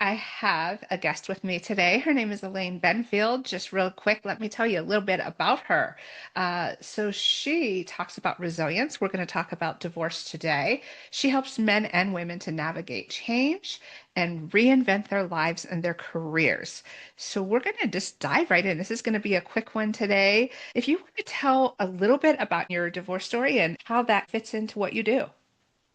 I have a guest with me today. Her name is Elaine Benfield. Just real quick, let me tell you a little bit about her. So she talks about resilience. We're going to talk about divorce today. She helps men and women to navigate change and reinvent their lives and their careers. So we're going to just dive right in. This is going to be a quick one today. If you want to tell a little bit about your divorce story and how that fits into what you do.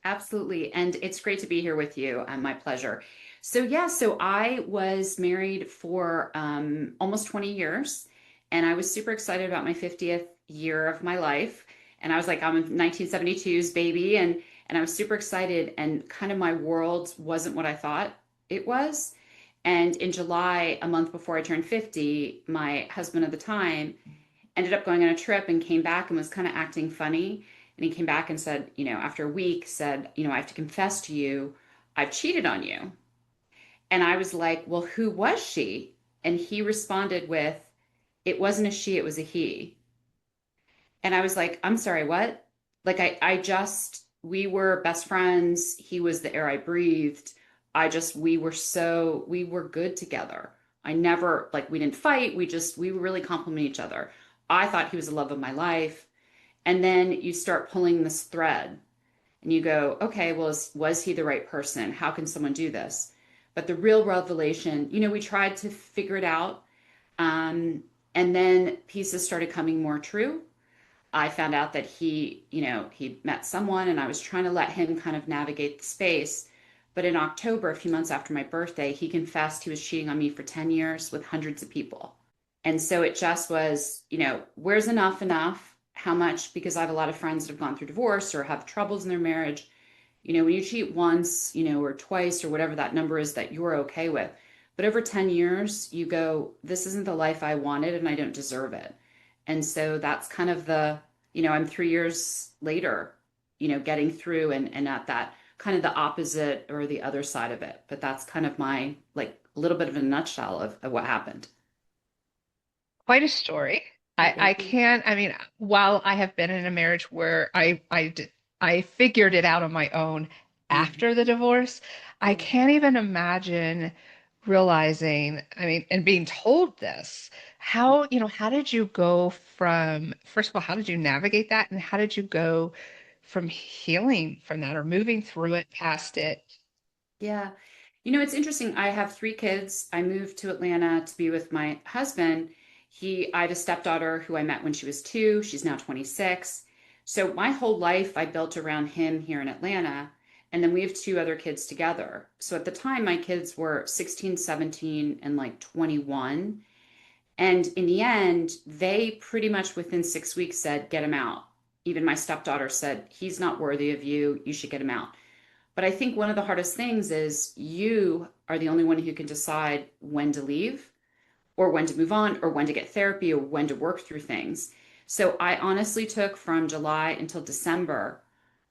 Absolutely. And it's great to be here with you. My pleasure. So I was married for almost 20 years, and I was super excited about my 50th year of my life. And I was like, I'm a 1972's baby, and I was super excited, and kind of my world wasn't what I thought it was. And in July, a month before I turned 50, my husband at the time ended up going on a trip and came back and was kind of acting funny. And he came back and said, after a week, said, I have to confess to you, I've cheated on you. And I was like, well, who was she? And he responded with, it wasn't a she, it was a he. And I was like, I'm sorry, what? We were best friends. He was the air I breathed. We were good together. I never, like, we didn't fight. We really complement each other. I thought he was the love of my life. And then you start pulling this thread and you go, okay, well, was he the right person? How can someone do this? But the real revelation, we tried to figure it out. Um, and then pieces started coming more true. I found out that he met someone, and I was trying to let him kind of navigate the space. But in October, a few months after my birthday, he confessed he was cheating on me for 10 years with hundreds of people. And so it just was, where's enough? How much? Because I have a lot of friends that have gone through divorce or have troubles in their marriage. When you cheat once, or twice or whatever that number is that you're okay with. But over 10 years, you go, this isn't the life I wanted and I don't deserve it. And so that's kind of I'm 3 years later, getting through and at that kind of the opposite or the other side of it. But that's kind of my, like, a little bit of a nutshell of what happened. Quite a story. Oh, I thank you. can't, I mean, while I have been in a marriage where I figured it out on my own Mhm. after the divorce, I Yeah. can't even imagine realizing, I mean, and being told this. How did you go from, first of all, how did you navigate that? And how did you go from healing from that or moving through it, past it? Yeah. It's interesting. I have three kids. I moved to Atlanta to be with my husband. I have a stepdaughter who I met when she was 2. She's now 26. So my whole life I built around him here in Atlanta. And then we have two other kids together. So at the time, my kids were 16, 17, and like 21. And in the end, they pretty much within 6 weeks said, get him out. Even my stepdaughter said, he's not worthy of you. You should get him out. But I think one of the hardest things is you are the only one who can decide when to leave or when to move on or when to get therapy or when to work through things. So I honestly took from July until December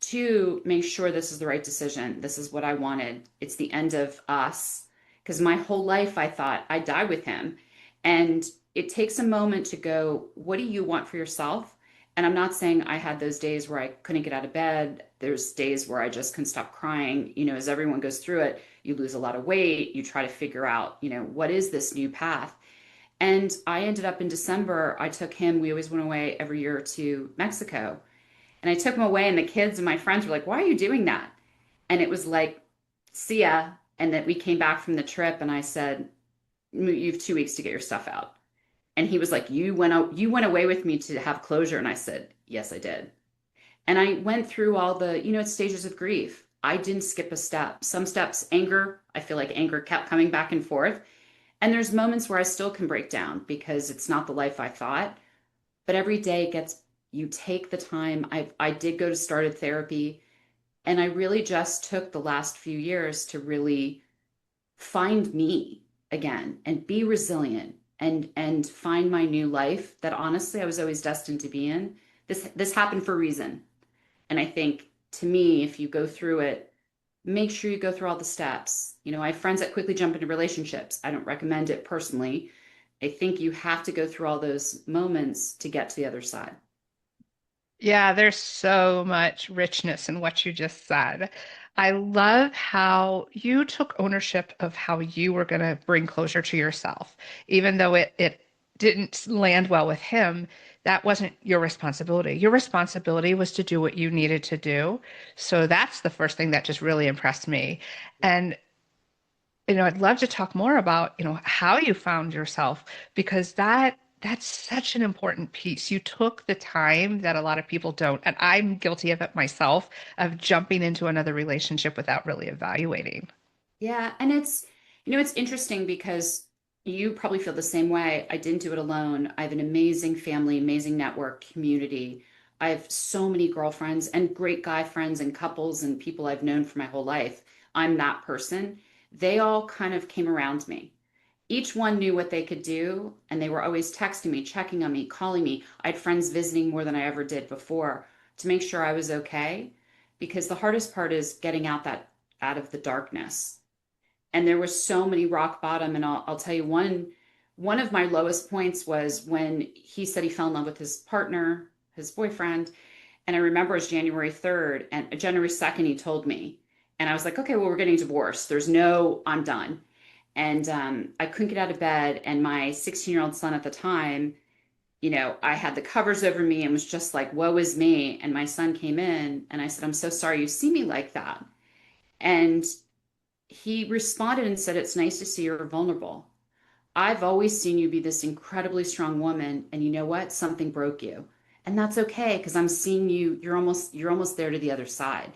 to make sure this is the right decision. This is what I wanted. It's the end of us. Because my whole life I thought I'd die with him. And it takes a moment to go, what do you want for yourself? And I'm not saying I had those days where I couldn't get out of bed. There's days where I just couldn't stop crying. As everyone goes through it, you lose a lot of weight. You try to figure out, what is this new path? And I ended up in December, I took him, we always went away every year to Mexico. And I took him away, and the kids and my friends were like, why are you doing that? And it was like, see ya. And that we came back from the trip, and I said, you have 2 weeks to get your stuff out. And he was like, you went away with me to have closure. And I said, yes, I did. And I went through all the, stages of grief. I didn't skip a step. Some steps, anger, I feel like anger kept coming back and forth. And there's moments where I still can break down because it's not the life I thought. But every day you take the time. I did go to started therapy, and I really just took the last few years to really find me again and be resilient and find my new life that honestly I was always destined to be in. This happened for a reason. And I think, to me, if you go through it, make sure you go through all the steps. I have friends that quickly jump into relationships. I don't recommend it personally. I think you have to go through all those moments to get to the other side. Yeah, there's so much richness in what you just said. I love how you took ownership of how you were going to bring closure to yourself. Even though it didn't land well with him, that wasn't your responsibility. Your responsibility was to do what you needed to do. So that's the first thing that just really impressed me. And I'd love to talk more about, how you found yourself because that's such an important piece. You took the time that a lot of people don't, and I'm guilty of it myself, of jumping into another relationship without really evaluating. Yeah, and it's interesting because you probably feel the same way. I didn't do it alone. I have an amazing family, amazing network, community. I have so many girlfriends and great guy friends and couples and people I've known for my whole life. I'm that person. They all kind of came around me. Each one knew what they could do, and they were always texting me, checking on me, calling me. I had friends visiting more than I ever did before to make sure I was okay, because the hardest part is getting out of the darkness. And there were so many rock bottom, and I'll tell you one of my lowest points was when he said he fell in love with his partner, his boyfriend. And I remember it was January 3rd, and January 2nd he told me, and I was like, okay, well, we're getting divorced, there's no, I'm done. And I couldn't get out of bed, and my 16-year-old son at the time, I had the covers over me and was just like, woe is me. And my son came in and I said, I'm so sorry you see me like that. And he responded and said, it's nice to see you're vulnerable. I've always seen you be this incredibly strong woman, and you know what? Something broke you. And that's okay because I'm seeing you, you're almost there to the other side.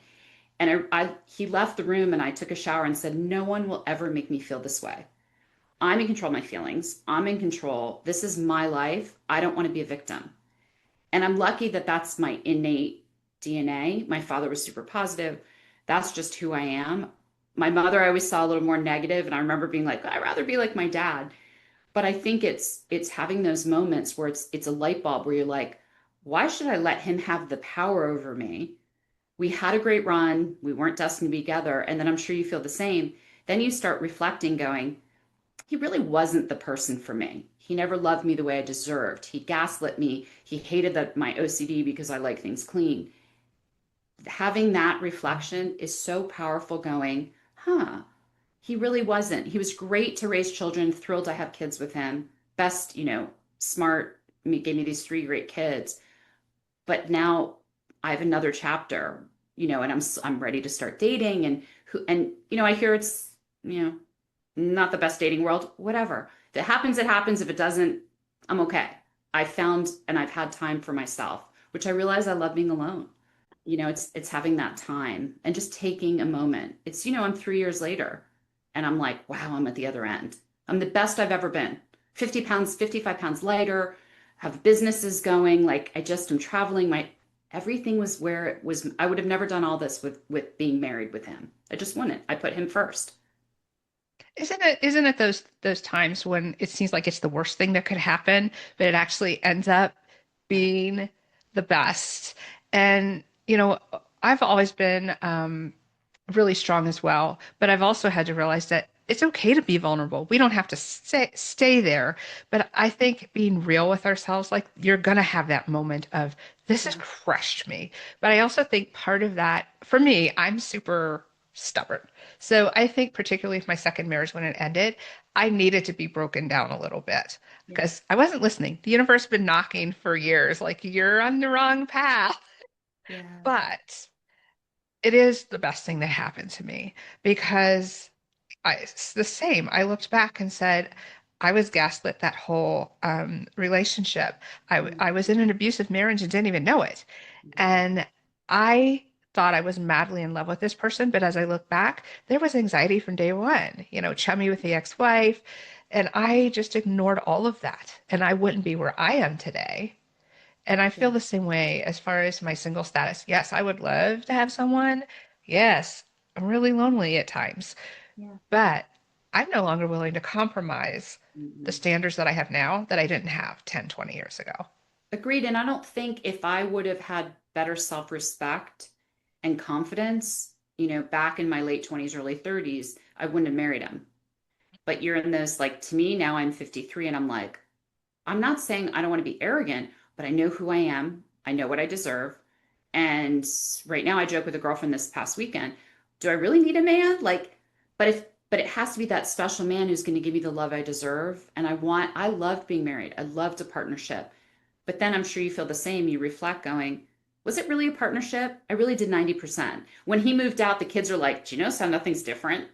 And he left the room and I took a shower and said, no one will ever make me feel this way. I'm in control of my feelings. I'm in control. This is my life. I don't want to be a victim. And I'm lucky that that's my innate DNA. My father was super positive. That's just who I am. My mother, I always saw a little more negative, and I remember being like, I'd rather be like my dad. But I think it's having those moments where it's a light bulb where you're like, why should I let him have the power over me? We had a great run. We weren't destined to be together. And then I'm sure you feel the same. Then you start reflecting, going, he really wasn't the person for me. He never loved me the way I deserved. He gaslit me. He hated that my OCD because I like things clean. Having that reflection is so powerful going, huh, he really wasn't. He was great to raise children, thrilled to have kids with him. Best, smart, gave me these three great kids. But now I have another chapter, and I'm ready to start dating and I hear it's, you know, not the best dating world, whatever. If it happens, it happens. If it doesn't, I'm okay. I found and I've had time for myself, which I realize I love being alone. It's having that time and just taking a moment. I'm 3 years later and I'm like, wow, I'm at the other end. I'm the best I've ever been. 50 pounds, 55 pounds lighter, have businesses going. Like I just am traveling. My everything was where it was. I would have never done all this with being married with him. I just wouldn't. I put him first. Isn't it those times when it seems like it's the worst thing that could happen, but it actually ends up Yeah. being the best? And I've always been really strong as well, but I've also had to realize that it's okay to be vulnerable. We don't have to stay there. But I think being real with ourselves, like you're gonna have that moment of this has Yeah. crushed me. But I also think part of that, for me, I'm super stubborn. So I think particularly with my second marriage when it ended, I needed to be broken down a little bit Yeah. because I wasn't listening. The universe had been knocking for years, like you're on the wrong path. Yeah. But it is the best thing that happened to me because it's the same. I looked back and said, I was gaslit that whole relationship. Mm. I was in an abusive marriage and didn't even know it. Wow. And I thought I was madly in love with this person. But as I look back, there was anxiety from day one, chummy with the ex-wife. And I just ignored all of that. And I wouldn't be where I am today. And I feel Yeah. the same way as far as my single status. Yes, I would love to have someone. Yes, I'm really lonely at times, Yeah. but I'm no longer willing to compromise the Mm-mm. standards that I have now that I didn't have 10, 20 years ago. Agreed. And I don't think if I would have had better self-respect and confidence, back in my late 20s, early 30s, I wouldn't have married him. But you're in those, like, to me, now I'm 53 and I'm like, I'm not saying I don't want to be arrogant, but I know who I am. I know what I deserve. And right now, I joke with a girlfriend this past weekend. do I really need a man? Like, but it has to be that special man who's going to give me the love I deserve. And I loved being married. I loved a partnership. But then I'm sure you feel the same. You reflect going, was it really a partnership? I really did 90%. When he moved out, the kids are like, do you notice how nothing's different?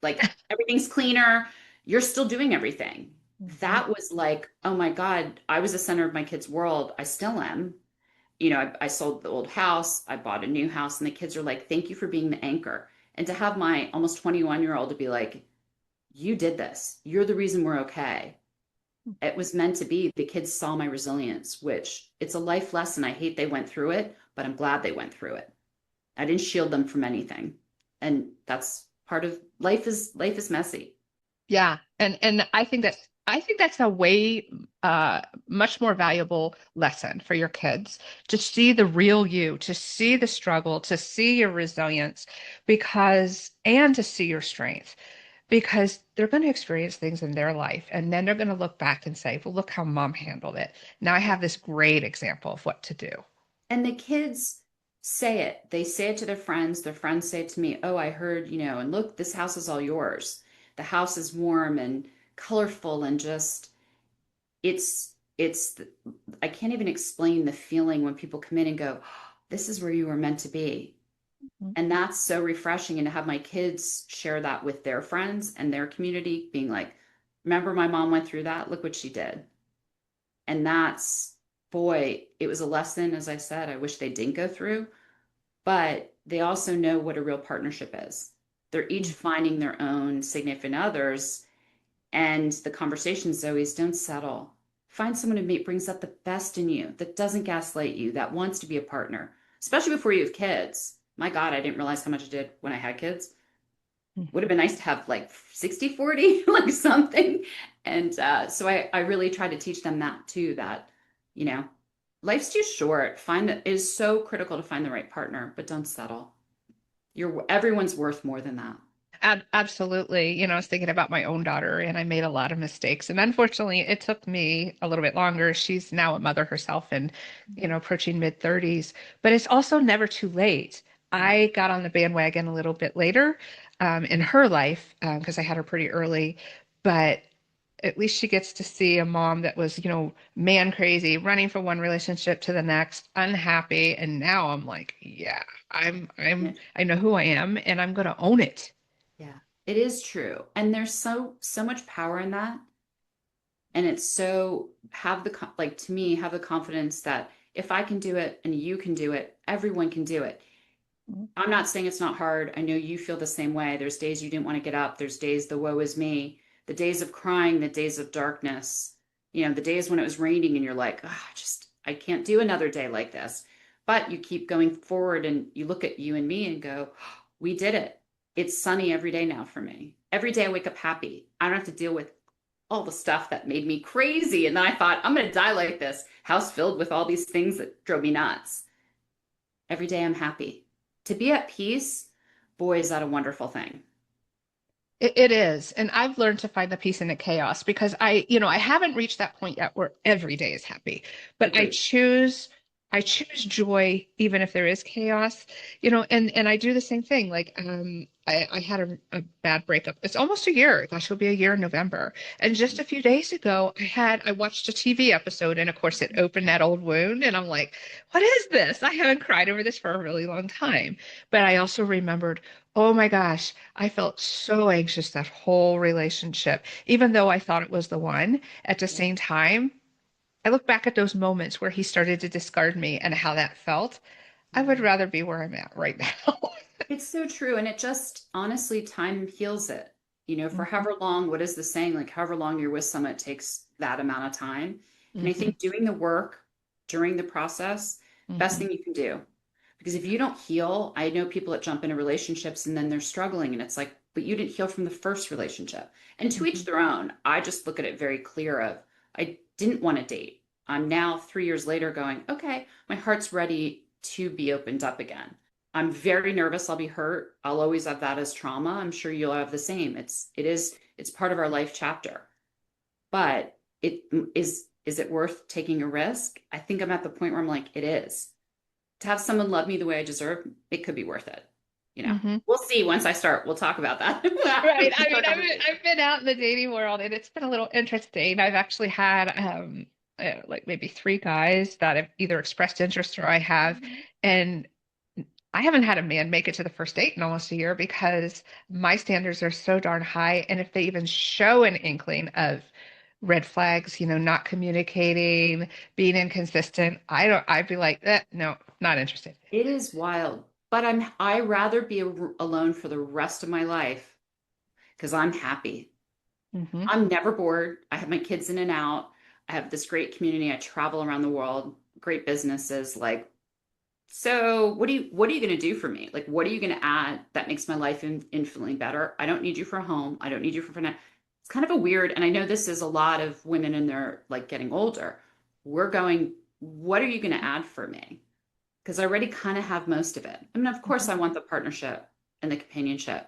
Like everything's cleaner. You're still doing everything. Mhm. That was like, oh my God, I was the center of my kids' world. I still am. I sold the old house, I bought a new house, and the kids are like, thank you for being the anchor. And to have my almost 21-year-old to be like, you did this. You're the reason we're okay. It was meant to be. The kids saw my resilience, which it's a life lesson. I hate they went through it, but I'm glad they went through it. I didn't shield them from anything. And that's part of life is messy. Yeah, and I think that's a way much more valuable lesson for your kids to see the real you, to see the struggle, to see your resilience, because and to see your strength, because they're going to experience things in their life and then they're going to look back and say, well, look how mom handled it. Now I Yeah. have this great example of what to do. And the kids say it. They say it to their friends. Their friends say it to me, oh, I heard, and look, this house is all yours. The house is warm and colorful and just it's I can't even explain the feeling when people come in and go, oh, this is where you were meant to be. And that's so refreshing. And to have my kids share that with their friends and their community, being like, remember my mom went through that? Look what she did. And that's, boy, it was a lesson, as I said, I wish they didn't go through, but they also know what a real partnership is. They're each Mhm. finding their own significant others. And the conversations always don't settle. Find someone who brings out the best in you, that doesn't gaslight you, that wants to be a partner, especially before you have kids. My God, I didn't realize how much I did when I had kids. Would have been nice to have like 60-40, like something. And so I really try to teach them that too, that, you know, life's too short. Find that it is so critical to find the right partner, but don't settle. Everyone's worth more than that. Absolutely. I was thinking about my own daughter and I made a lot of mistakes. And unfortunately, it took me a little bit longer. She's now a mother herself and, approaching mid 30s, but it's also never too late. Yeah. I got on the bandwagon a little bit later in her life because I had her pretty early, but at least she gets to see a mom that was, man crazy, running from one relationship to the next, unhappy. And now I'm like, yeah, I know who I am and I'm going to own it. Yeah, it is true. And there's so much power in that. And it's so like to me, have the confidence that if I can do it and you can do it, everyone can do it. I'm not saying it's not hard. I know you feel the same way. There's days you didn't want to get up. There's days the woe is me, the days of crying, the days of darkness, the days when it was raining and you're like, oh, I can't do another day like this. But you keep going forward and you look at you and me and go, oh, we did it. It's sunny every day now for me. Every day I wake up happy. I don't have to deal with all the stuff that made me crazy. And then I thought, I'm going to die like this, house filled with all these things that drove me nuts. Every day I'm happy. To be at peace, boy, is that a wonderful thing. It is. And I've learned to find the peace in the chaos because I haven't reached that point yet where every day is happy, but Agreed. I choose joy even if there is chaos, and I do the same thing. Like, I had a bad breakup. It's almost a year. Gosh, it'll be a year in November. And just a few days ago, I watched a TV episode and of course it opened that old wound. And I'm like, what is this? I haven't cried over this for a really long time. But I also remembered, oh my gosh, I felt so anxious that whole relationship, even though I thought it was the one. At the Yeah. same time, I look back at those moments where he started to discard me and how that felt. I would Yeah. rather be where I'm at right now. It's so true. And it just honestly, time heals it. For Mhm, however long, what is the saying? Like, however long you're with someone, it takes that amount of time. And I mhm, think doing the work during the process, best mhm, thing you can do. Because if you don't heal, I know people that jump into relationships and then they're struggling. And it's like, but you didn't heal from the first relationship. And to each mhm. their own. I just look at it very clear of, I didn't want to date. I'm now 3 years later going, okay, my heart's ready to be opened up again. I'm very nervous I'll be hurt. I'll always have that as trauma. I'm sure you'll have the same. It's part of our life chapter. But is it worth taking a risk? I think I'm at the point where I'm like, it is. To have someone love me the way I deserve, it could be worth it. you know. Hmm. We'll see once I start. We'll talk about that. Right. I Have mean, a conversation. I've been out in the dating world and it's been a little interesting. I've actually had like maybe three guys that have either expressed interest or I have, and I haven't had a man make it to the first date in almost a year because my standards are so darn high. And if they even show an inkling of red flags, not communicating, being inconsistent, I'd be like, no, not interested. It is wild, but I rather be alone for the rest of my life because I'm happy. Hmm. I'm never bored. I have my kids in and out. I have this great community. I travel around the world, great businesses. Like, so what are you going to do for me? Like, what are you going to add that makes my life infinitely better? I don't need you for a home. I don't need you for finance. It's kind of a weird, and I know this is a lot of women in their like getting older. We're going, what are you going to add for me? Because I already kind of have most of it. I mean, of course, I want the partnership and the companionship,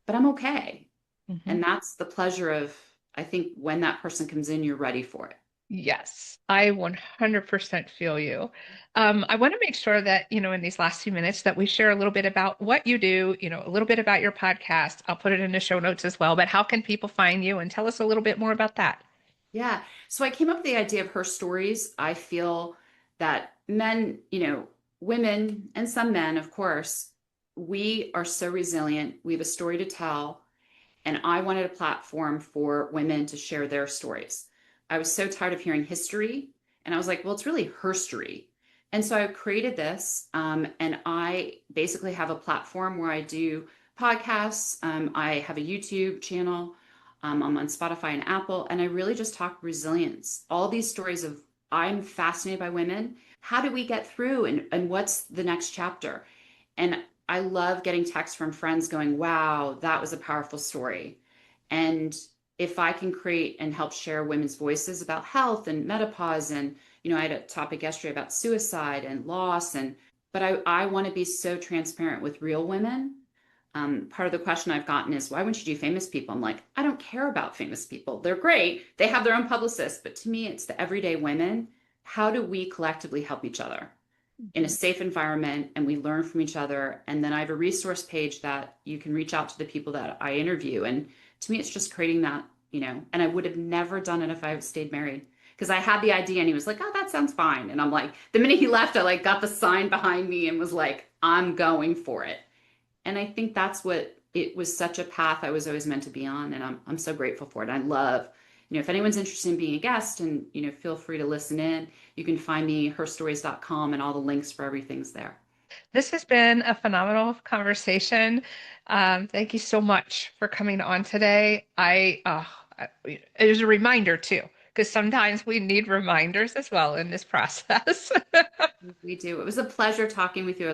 but I'm okay. Hmm. And that's the pleasure of, I think, when that person comes in, you're ready for it. Yes, I 100% feel you. I want to make sure that, in these last few minutes that we share a little bit about what you do, a little bit about your podcast. I'll put it in the show notes as well, but how can people find you and tell us a little bit more about that? Yeah. So I came up with the idea of her stories. I feel that men, women and some men, of course, we are so resilient. We have a story to tell. And I wanted a platform for women to share their stories. I was so tired of hearing history. And I was like, well, it's really her story. And so I created this. And I basically have a platform where I do podcasts. I have a YouTube channel. I'm on Spotify and Apple. And I really just talk resilience. All these stories of I'm fascinated by women. How do we get through? And what's the next chapter? And I love getting texts from friends going, wow, that was a powerful story. And if I can create and help share women's voices about health and menopause, and, I had a topic yesterday about suicide and loss, but I want to be so transparent with real women. Part of the question I've gotten is, why wouldn't you do famous people? I'm like, I don't care about famous people. They're great. They have their own publicists. But to me, it's the everyday women. How do we collectively help each other in a Mhm. safe environment, and we learn from each other? And then I have a resource page that you can reach out to the people that I interview. And to me, it's just creating that, and I would have never done it if I stayed married. Because I had the idea and he was like, oh, that sounds fine. And I'm like, the minute he left, I like got the sign behind me and was like, I'm going for it. And I think that's what it was, such a path I was always meant to be on. And I'm so grateful for it. I love, if anyone's interested in being a guest, and, feel free to listen in. You can find me herstories.com, and all the links for everything's there. This has been a phenomenal conversation. Thank you so much for coming on today. It was a reminder too, because sometimes we need reminders as well in this process. We do. It was a pleasure talking with you.